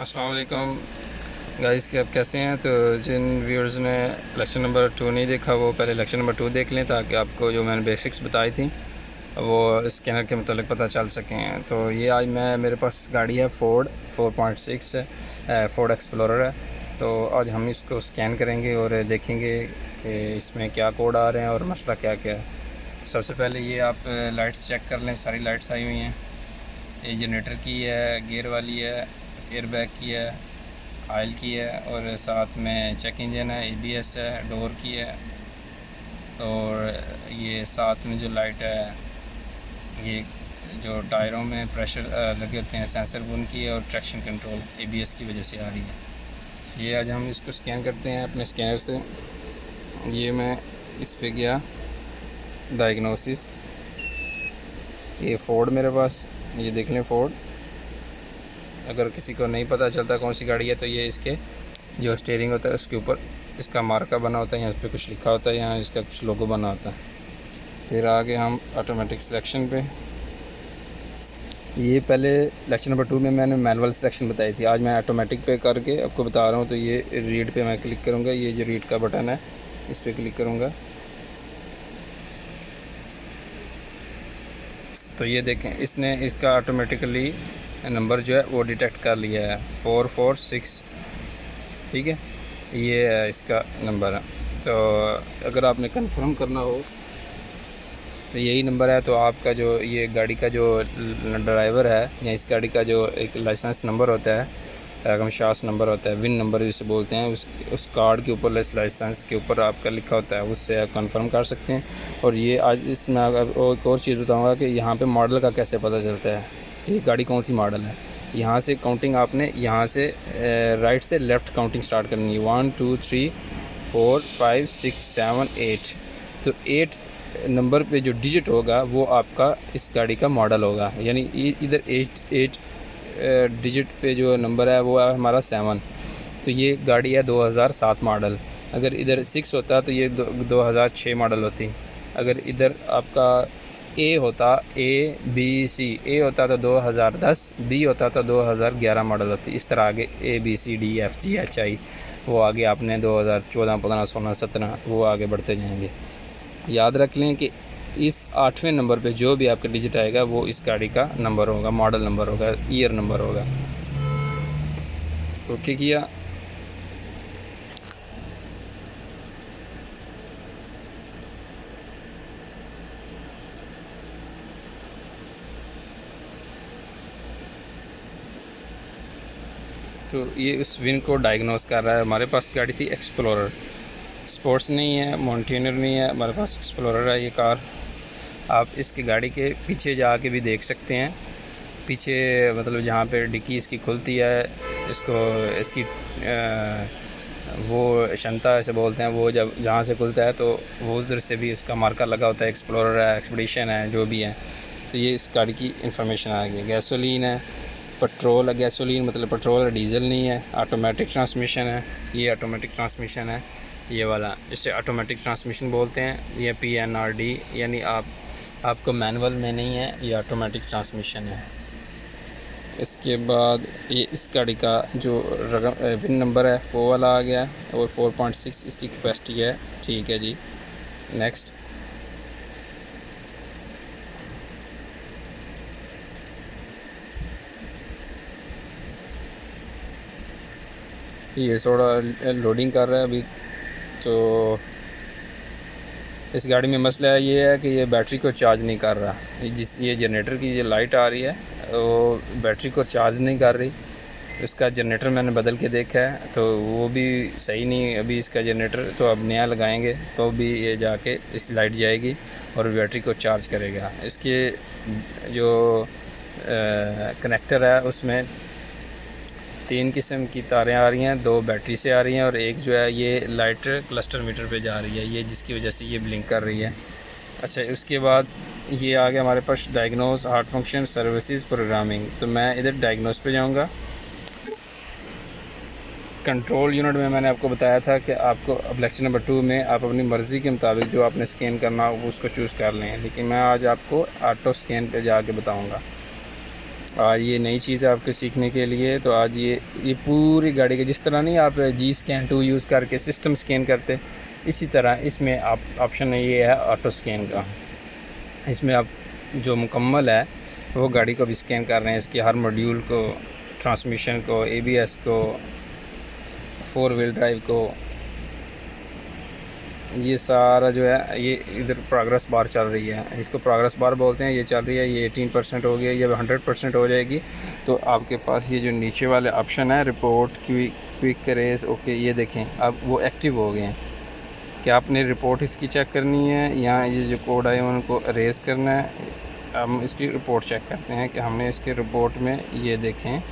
अस्सलाम वालेकुम गाइस, आप कैसे हैं। तो जिन व्यूअर्स ने लेक्चर नंबर 2 नहीं देखा वो पहले लेक्चर नंबर 2 देख लें, ताकि आपको जो मैंने बेसिक्स बताई थी वो स्कैनर के मतलब पता चल सकें। तो ये आज मेरे पास गाड़ी है फोर्ड 4.6 है, फोर्ड एक्सप्लोरर है। तो आज हम इसको स्कैन करेंगे और देखेंगे कि इसमें क्या कोड आ रहे हैं और मसला क्या क्या है। सबसे पहले ये आप लाइट्स चेक कर लें, सारी लाइट्स आई हुई हैं। ये जनरेटर की है, गियर वाली है, एयरबैग की है, ऑयल की है और साथ में चेक इंजन है, एबीएस है, डोर की है। और ये साथ में जो लाइट है, ये जो टायरों में प्रेशर लगे होते हैं सेंसर, उनकी है। और ट्रैक्शन कंट्रोल एबीएस की वजह से आ रही है। ये आज हम इसको स्कैन करते हैं अपने स्कैनर से। ये मैं इस पे गया डायग्नोसिस, ये फोर्ड मेरे पास, ये देख लें फोर्ड। अगर किसी को नहीं पता चलता कौन सी गाड़ी है तो ये इसके जो स्टीयरिंग होता है उसके ऊपर इसका मार्का बना होता है, यहाँ इस पर कुछ लिखा होता है, यहाँ इसका कुछ लोगो बना होता है। फिर आगे हम ऑटोमेटिक सिलेक्शन पे, ये पहले लेक्चर नंबर 2 में मैंने मैनुअल सिलेक्शन बताई थी, आज मैं ऑटोमेटिक पे करके आपको बता रहा हूँ। तो ये रीड पे मैं क्लिक करूँगा, ये जो रीड का बटन है इस पर क्लिक करूँगा। तो ये देखें, इसने इसका ऑटोमेटिकली नंबर जो है वो डिटेक्ट कर लिया है 446, ठीक है, ये है इसका नंबर है। तो अगर आपने कंफर्म करना हो तो यही नंबर है। तो आपका जो ये गाड़ी का जो ड्राइवर है या इस गाड़ी का जो एक लाइसेंस नंबर होता है, शास नंबर होता है, विन नंबर जिसे बोलते हैं, उस कार्ड के ऊपर, लाइसेंस के ऊपर आपका लिखा होता है, उससे आप कंफर्म कर सकते हैं। और ये आज इसमें एक और चीज़ बताऊँगा कि यहाँ पे मॉडल का कैसे पता चलता है, ये गाड़ी कौन सी मॉडल है। यहाँ से काउंटिंग आपने यहाँ से राइट से लेफ़्ट काउंटिंग स्टार्ट करनी है, 1 2 3 4 5 6 7 8। तो 8 नंबर पे जो डिजिट होगा वो आपका इस गाड़ी का मॉडल होगा, यानी इधर 8 डिजिट पे जो नंबर है वो है हमारा 7। तो ये गाड़ी है 2007 मॉडल। अगर इधर 6 होता तो ये 2006 मॉडल होती। अगर इधर आपका ए होता, ए होता तो 2010, बी होता तो 2011 मॉडल होती। इस तरह आगे ABCDFGHI वो आगे आपने 2014, 15, 16, 17 वो आगे बढ़ते जाएंगे। याद रख लें कि इस 8वें नंबर पे जो भी आपका डिजिट आएगा वो इस गाड़ी का नंबर होगा, मॉडल नंबर होगा, ईयर नंबर होगा। ओके किया। तो ये उस विन को डायग्नोस कर रहा है। हमारे पास गाड़ी थी एक्सप्लोरर, स्पोर्ट्स नहीं है, माउंटेनर नहीं है, हमारे पास एक्सप्लोरर है ये कार। आप इसकी गाड़ी के पीछे जाके भी देख सकते हैं, पीछे मतलब जहाँ पे डिक्की इसकी खुलती है, इसको इसकी वो क्षमता ऐसे बोलते हैं, वो जब जहाँ से खुलता है तो वो उधर से भी इसका मार्कर लगा होता है, एक्सप्लोरर है, एक्सपीडिशन है, जो भी है। तो ये इस गाड़ी की इन्फॉर्मेशन आ गई। गैसोलीन है, पेट्रोल है, गैसोलीन मतलब पेट्रोल है, डीजल नहीं है। ऑटोमेटिक ट्रांसमिशन है, ये ऑटोमेटिक ट्रांसमिशन है ये वाला, इसे ऑटोमेटिक ट्रांसमिशन बोलते हैं। ये PNRD, यानी आपको मैनुअल में नहीं है, ये ऑटोमेटिक ट्रांसमिशन है। इसके बाद ये इस गाड़ी का जो विन नंबर है वो वाला आ गया और 4.6 इसकी कैपेसिटी है, ठीक है जी। नेक्स्ट, ये थोड़ा लोडिंग कर रहा है अभी। तो इस गाड़ी में मसला ये है कि ये बैटरी को चार्ज नहीं कर रहा। ये जनरेटर की जो लाइट आ रही है वो बैटरी को चार्ज नहीं कर रही। इसका जनरेटर मैंने बदल के देखा है तो वो भी सही नहीं। अभी इसका जनरेटर तो अब नया लगाएंगे तो भी ये जाके इस लाइट जाएगी और बैटरी को चार्ज करेगा। इसके जो कनेक्टर है उसमें 3 किस्म की तारें आ रही हैं, 2 बैटरी से आ रही हैं और एक जो है ये लाइट क्लस्टर मीटर पे जा रही है, ये जिसकी वजह से ये ब्लिंक कर रही है। अच्छा, उसके बाद ये आ गया हमारे पास diagnose heart function services programming. तो मैं इधर डायग्नोस पे जाऊंगा। कंट्रोल यूनिट में मैंने आपको बताया था कि आपको अब लेक्चर नंबर 2 में आप अपनी मर्ज़ी के मुताबिक जो आपने स्कैन करना हो उसको चूज़ कर लें, लेकिन मैं आज आपको ऑटो स्कैन पे जाके बताऊंगा। आज ये नई चीज़ है आपको सीखने के लिए। तो आज ये पूरी गाड़ी के, जिस तरह नहीं आप जी स्कैन 2 यूज़ करके सिस्टम स्कैन करते, इसी तरह इसमें आप ऑप्शन ये है ऑटो स्कैन का। इसमें आप जो मुकम्मल है वो गाड़ी को भी स्कैन कर रहे हैं, इसके हर मॉड्यूल को, ट्रांसमिशन को, ABS को, 4 व्हील ड्राइव को, ये सारा जो है ये इधर प्रोग्रेस बार चल रही है, इसको प्रोग्रेस बार बोलते हैं। ये चल रही है, ये 18% हो गया, ये 100% हो जाएगी। तो आपके पास ये जो नीचे वाले ऑप्शन है रिपोर्ट, क्विक रेस, ओके, ये देखें अब वो एक्टिव हो गए हैं। क्या आपने रिपोर्ट इसकी चेक करनी है या ये जो कोड आए उनको रेस करना है? हम इसकी रिपोर्ट चेक करते हैं कि हमने इसके रिपोर्ट में ये देखें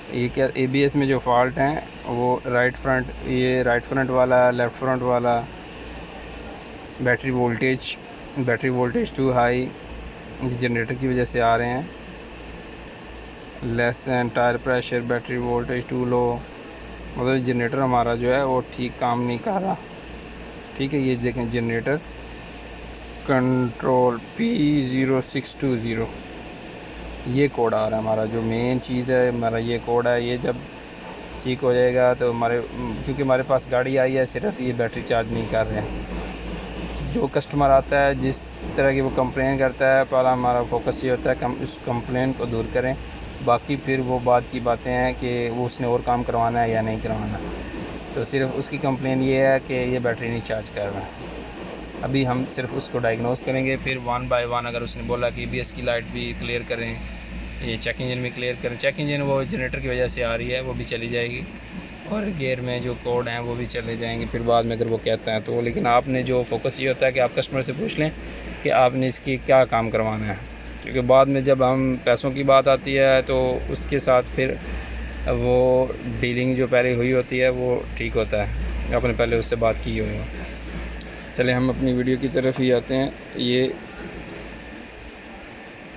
ये क्या ABS में जो फॉल्ट हैं वो राइट फ्रंट वाला, लेफ़्ट फ्रंट वाला, battery voltage too high generator की वजह से आ रहे हैं, less than tyre pressure, battery voltage too low, मतलब जनरेटर हमारा जो है वो ठीक काम नहीं कर रहा। ठीक है, ये देखें जनरेटर कंट्रोल P0620, ये कोड आ रहा है हमारा, जो मेन चीज़ है हमारा ये कोड है। ये जब ठीक हो जाएगा तो क्योंकि हमारे पास गाड़ी आई है, सिर्फ ये बैटरी चार्ज नहीं कर रहे हैं। जो कस्टमर आता है जिस तरह की वो कंप्लेन करता है, पहला हमारा फोकस ये होता है कि हम उस कंप्लेन को दूर करें, बाकी फिर वो बात की बातें हैं कि वो उसने और काम करवाना है या नहीं करवाना। तो सिर्फ उसकी कंप्लेन ये है कि ये बैटरी नहीं चार्ज कर रहा है। अभी हम सिर्फ उसको डायग्नोस करेंगे, फिर 1 बाय 1 अगर उसने बोला कि ABS की लाइट भी क्लियर करें, ये चेक इंजन भी क्लियर करें, चेक इंजन वो जनरेटर की वजह से आ रही है वो भी चली जाएगी, और गियर में जो कोड हैं वो भी चले जाएंगे फिर बाद में अगर वो कहता है तो। लेकिन आपने जो फोकस ये होता है कि आप कस्टमर से पूछ लें कि आपने इसकी क्या काम करवाना है, क्योंकि बाद में जब हम पैसों की बात आती है तो उसके साथ फिर वो डीलिंग जो पहले हुई होती है वो ठीक होता है, आपने पहले उससे बात की हुई हो। चले हम अपनी वीडियो की तरफ ही आते हैं।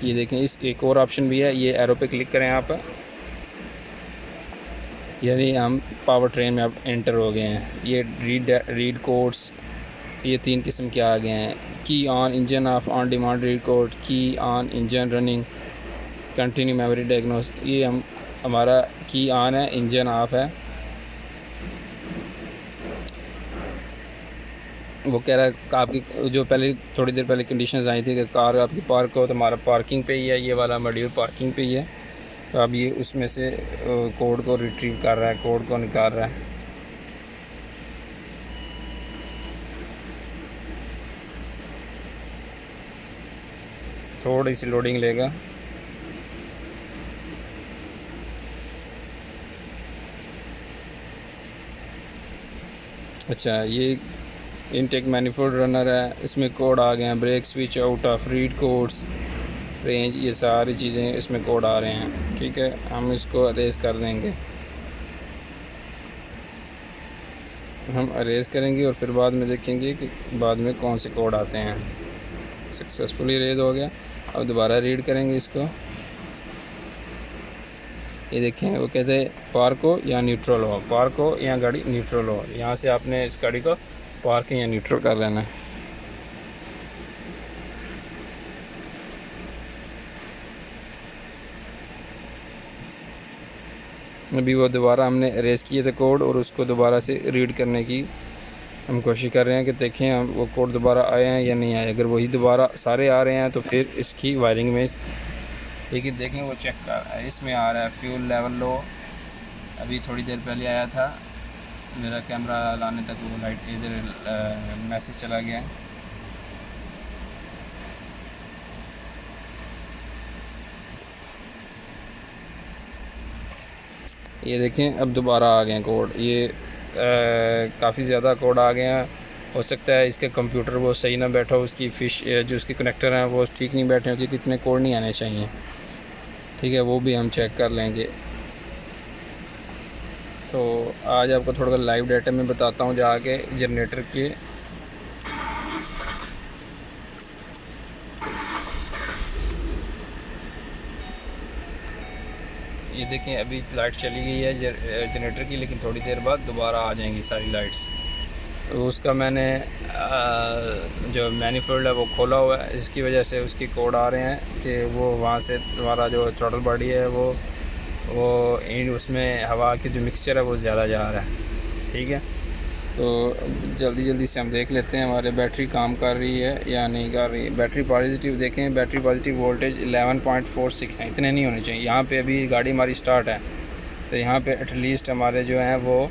ये देखें, इस एक और ऑप्शन भी है, ये एरो पे क्लिक करें आप, यानी हम पावर ट्रेन में अब एंटर हो गए हैं। ये रीड कोड्स, ये 3 किस्म के आ गए हैं, key on, engine off, on demand read code, key on, engine running, continue memory diagnose. ये हमारा की ऑन है, इंजन ऑफ है। वो कह रहा है आपकी जो पहले थोड़ी देर पहले कंडीशंस आई थी कि कार आपकी पार्क हो, तो हमारा पार्किंग पे ही है, ये वाला मॉड्यूल पार्किंग पे ही है। तो अब ये उसमें से कोड को रिट्रीव कर रहा है, कोड को निकाल रहा है। थोड़ी सी लोडिंग लेगा। अच्छा, ये इनटेक मैनिफोल्ड रनर है, इसमें कोड आ गए हैं, brake switch out of, read codes, range, ये सारी चीज़ें इसमें कोड आ रहे हैं। ठीक है, हम इसको अरेज कर देंगे, हम अरेज करेंगे और फिर बाद में देखेंगे कि बाद में कौन से कोड आते हैं। सक्सेसफुली अरेज हो गया। अब दोबारा रीड करेंगे इसको। ये देखें, वो कहते हैं पार्क हो या न्यूट्रल हो, पार्क हो या गाड़ी न्यूट्रल हो। यहाँ से आपने इस गाड़ी को पार्क या न्यूट्रल कर लेना है। अभी वो दोबारा हमने अरेज किए थे कोड और उसको दोबारा से रीड करने की हम कोशिश कर रहे हैं कि देखें हम वो कोड दोबारा आए हैं या नहीं आए। अगर वही दोबारा सारे आ रहे हैं तो फिर इसकी वायरिंग में, लेकिन देखें वो चेक कर रहा है, इसमें आ रहा है फ्यूल लेवल लो। अभी थोड़ी देर पहले आया था, मेरा कैमरा लाने तक वो लाइट इधर मैसेज चला गया। ये देखें अब दोबारा आ गए कोड, ये काफ़ी ज़्यादा कोड आ गए हैं। हो सकता है इसके कंप्यूटर वो सही ना बैठा हो, उसकी फिश जो उसके कनेक्टर हैं वो ठीक नहीं बैठे हो, कि कितने कोड नहीं आने चाहिए। ठीक है, वो भी हम चेक कर लेंगे। तो आज आपको थोड़ा लाइव डाटा में बताता हूँ जाके जनरेटर के। ये देखें अभी लाइट चली गई है जनरेटर की, लेकिन थोड़ी देर बाद दोबारा आ जाएंगी सारी लाइट्स। उसका मैंने जो मैनिफोल्ड है वो खोला हुआ है, इसकी वजह से उसकी कोड आ रहे हैं कि वो वहाँ से तुम्हारा जो थ्रॉटल बॉडी है वो उसमें हवा की जो मिक्सचर है वो ज़्यादा जा रहा है। ठीक है, तो जल्दी से हम देख लेते हैं हमारे बैटरी काम कर रही है या नहीं कर रही है। बैटरी पॉजिटिव देखें, बैटरी पॉजिटिव वोल्टेज 11.46 है, इतने नहीं होने चाहिए। यहाँ पे अभी गाड़ी हमारी स्टार्ट है तो यहाँ पे एटलीस्ट हमारे जो हैं वो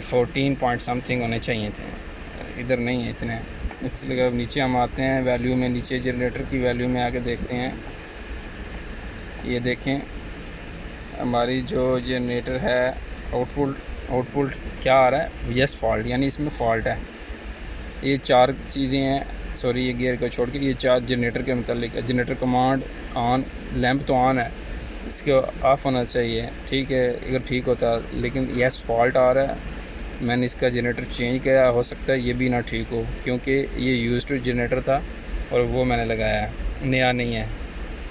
14 पॉइंट समथिंग होने चाहिए थे, इधर नहीं है इतने। इसलिए अब नीचे हम आते हैं वैल्यू में, नीचे जनरेटर की वैल्यू में आके देखते हैं। ये देखें हमारी जो जनरेटर है आउटपुट क्या आ रहा है, यस फॉल्ट, यानी इसमें फ़ॉल्ट है। ये 4 चीज़ें हैं, सॉरी ये गियर को छोड़ के ये 4 जनरेटर के मतलब जनरेटर कमांड ऑन, लैंप तो ऑन है, इसको ऑफ होना चाहिए। ठीक है, अगर ठीक होता, लेकिन यस फॉल्ट आ रहा है। मैंने इसका जनरेटर चेंज किया, हो सकता है ये भी ना ठीक हो क्योंकि ये यूज्ड टू जनरेटर था और वो मैंने लगाया है, नया नहीं है,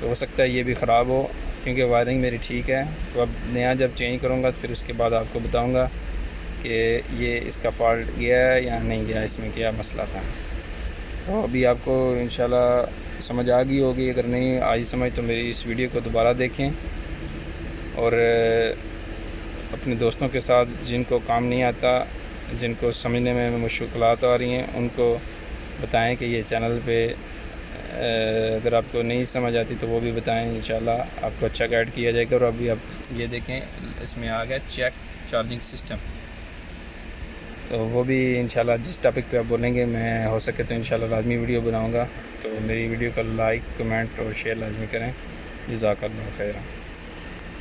तो हो सकता है ये भी ख़राब हो क्योंकि वायरिंग मेरी ठीक है। तो अब नया जब चेंज करूँगा फिर उसके बाद आपको बताऊँगा कि ये इसका फॉल्ट गया है या नहीं गया, इसमें क्या मसला था। तो अभी आपको इंशाल्लाह समझ आ गई होगी, अगर नहीं आई समझ तो मेरी इस वीडियो को दोबारा देखें और अपने दोस्तों के साथ जिनको काम नहीं आता, जिनको समझने में मुश्किलात आ रही हैं, उनको बताएं कि ये चैनल पे अगर आपको नहीं समझ आती तो वो भी बताएं, इंशाल्लाह आपको अच्छा गाइड किया जाएगा। और अभी आप ये देखें इसमें आ गया चेक चार्जिंग सिस्टम, तो वो भी इंशाल्लाह जिस टॉपिक पे आप बोलेंगे मैं हो सके तो इंशाल्लाह लाजमी वीडियो बनाऊंगा। तो मेरी वीडियो को लाइक, कमेंट और शेयर लाजमी करें। जज़ाकल्लाह खैर।